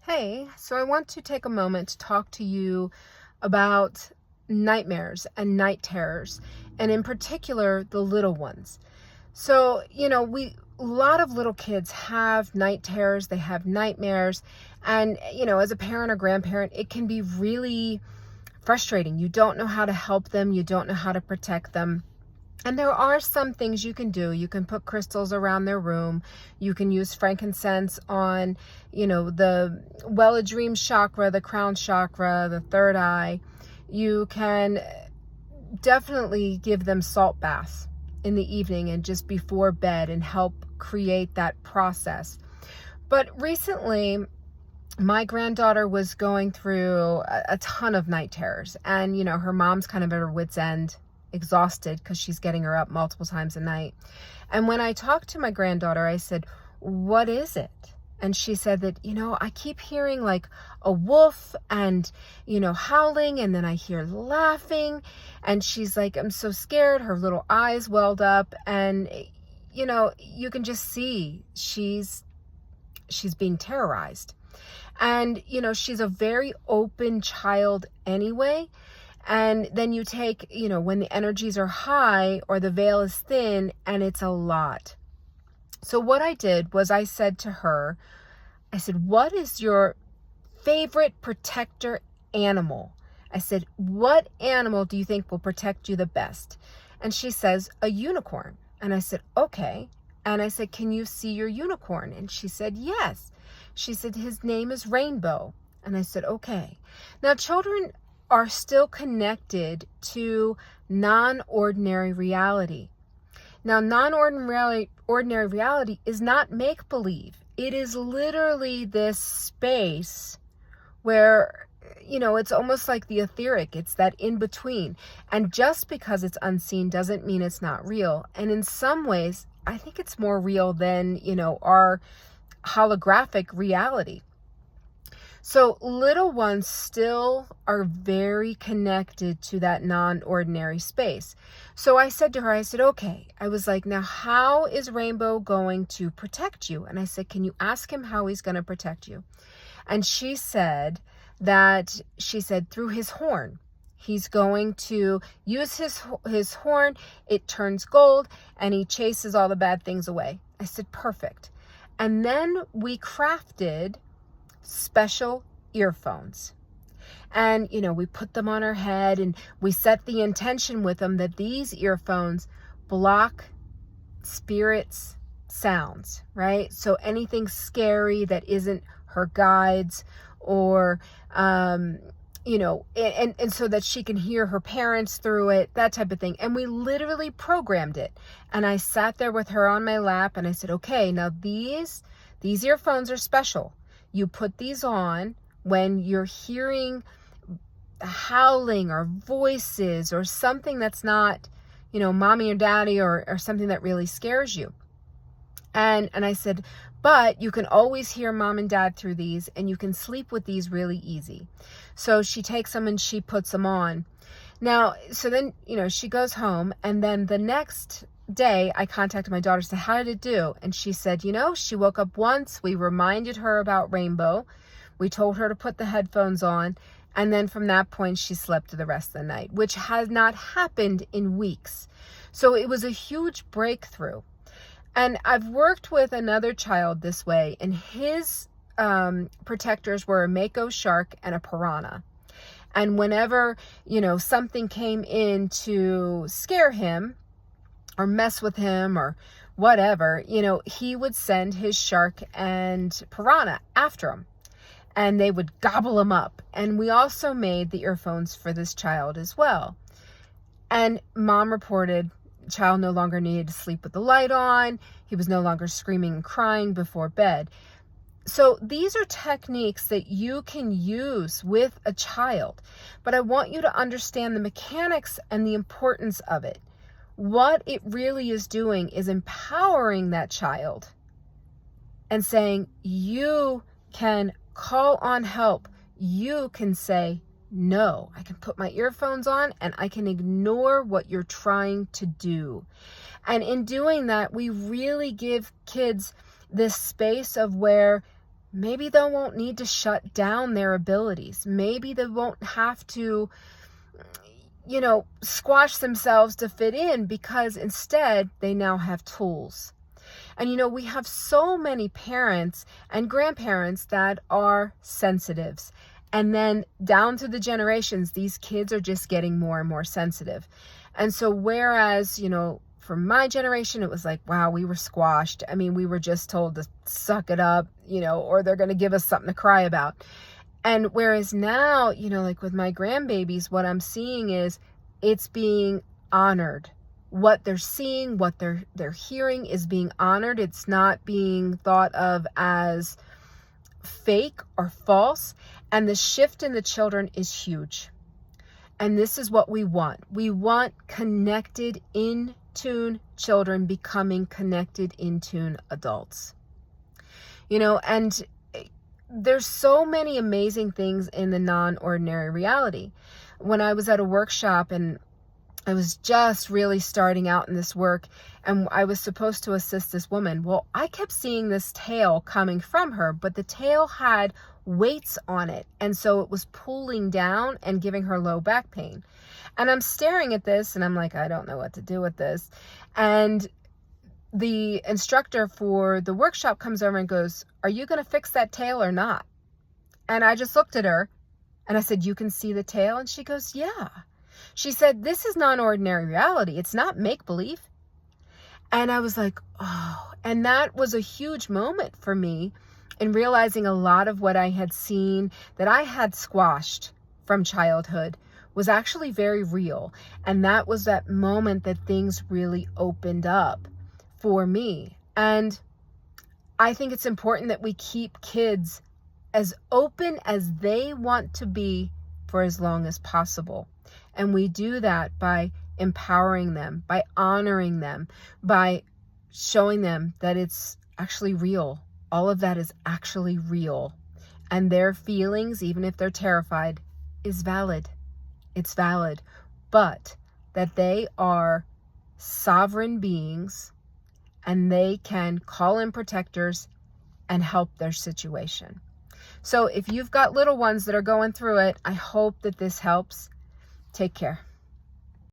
Hey, so I want to take a moment to talk to you about nightmares and night terrors, and in particular, the little ones. So, a lot of little kids have night terrors, they have nightmares, and, as a parent or grandparent, it can be really frustrating. You don't know how to help them, you don't know how to protect them. And there are some things you can do. You can put crystals around their room. You can use frankincense on, the well-a-dream chakra, the crown chakra, the third eye. You can definitely give them salt baths in the evening and just before bed and help create that process. But recently, my granddaughter was going through a ton of night terrors, and, her mom's kind of at her wit's end, exhausted because she's getting her up multiple times a night. And when I talked to my granddaughter, I said, "What is it?" And she said that, I keep hearing like a wolf and, howling, and then I hear laughing. And she's like, "I'm so scared." Her little eyes welled up, and, you can just see she's being terrorized. And, she's a very open child anyway. And then you take, when the energies are high or the veil is thin, and it's a lot. So what I did was I said to her, I said, "What is your favorite protector animal?" I said, "What animal do you think will protect you the best?" And she says, "A unicorn." And I said, "Okay." And I said, "Can you see your unicorn?" And she said, "Yes." She said, "His name is Rainbow." And I said, "Okay." Now, children are still connected to non-ordinary reality. Now, non-ordinary reality is not make-believe. It is literally this space where, it's almost like the etheric. It's that in-between. And just because it's unseen doesn't mean it's not real. And in some ways, I think it's more real than, our holographic reality. So little ones still are very connected to that non-ordinary space. So I said to her, I said, "Okay." I was like, "Now, how is Rainbow going to protect you?" And I said, "Can you ask him how he's going to protect you?" And she said, through his horn. He's going to use his horn. It turns gold and he chases all the bad things away. I said, "Perfect." And then we crafted special earphones. And, we put them on our head and we set the intention with them that these earphones block spirits' sounds, right? So anything scary that isn't her guides or, and so that she can hear her parents through it, that type of thing. And we literally programmed it. And I sat there with her on my lap and I said, "Okay, now these earphones are special. You put these on when you're hearing howling or voices or something that's not, mommy or daddy or something that really scares you." And I said, "But you can always hear mom and dad through these, and you can sleep with these really easy." So she takes them and she puts them on. Now, so then, she goes home, and then the next day I contacted my daughter, said, "How did it do?" And she said, she woke up once, we reminded her about Rainbow, we told her to put the headphones on, and then from that point she slept the rest of the night, which has not happened in weeks. So it was a huge breakthrough. And I've worked with another child this way, and his protectors were a mako shark and a piranha. And whenever, something came in to scare him or mess with him or whatever, he would send his shark and piranha after him, and they would gobble him up. And we also made the earphones for this child as well. And mom reported child no longer needed to sleep with the light on. He was no longer screaming and crying before bed. So these are techniques that you can use with a child, but I want you to understand the mechanics and the importance of it. What it really is doing is empowering that child and saying, you can call on help. You can say, "No, I can put my earphones on and I can ignore what you're trying to do." And in doing that, we really give kids this space of where Maybe they won't need to shut down their abilities. Maybe they won't have to, squash themselves to fit in, because instead they now have tools. And we have so many parents and grandparents that are sensitives. And then down through the generations, these kids are just getting more and more sensitive. And so whereas, for my generation, it was like, wow, we were squashed. I mean, we were just told to suck it up, or they're going to give us something to cry about. And whereas now, like with my grandbabies, what I'm seeing is it's being honored. What they're seeing, what they're hearing is being honored. It's not being thought of as fake or false. And the shift in the children is huge. And this is what we want. We want connected, in tune children becoming connected, in tune adults. And there's so many amazing things in the non-ordinary reality. When I was at a workshop and I was just really starting out in this work, and I was supposed to assist this woman. Well, I kept seeing this tail coming from her, but the tail had weights on it. And so it was pulling down and giving her low back pain. And I'm staring at this and I'm like, I don't know what to do with this. And the instructor for the workshop comes over and goes, are you going to fix that tail or not? And I just looked at her and I said, you can see the tail? And she goes, yeah. She said, this is non-ordinary reality. It's not make-believe. And I was like, oh, and that was a huge moment for me in realizing a lot of what I had seen that I had squashed from childhood was actually very real. And that was that moment that things really opened up for me. And I think it's important that we keep kids as open as they want to be for as long as possible. And we do that by empowering them, by honoring them, by showing them that it's actually real. All of that is actually real. And their feelings, even if they're terrified, is valid. It's valid. But that they are sovereign beings and they can call in protectors and help their situation. So if you've got little ones that are going through it, I hope that this helps. Take care.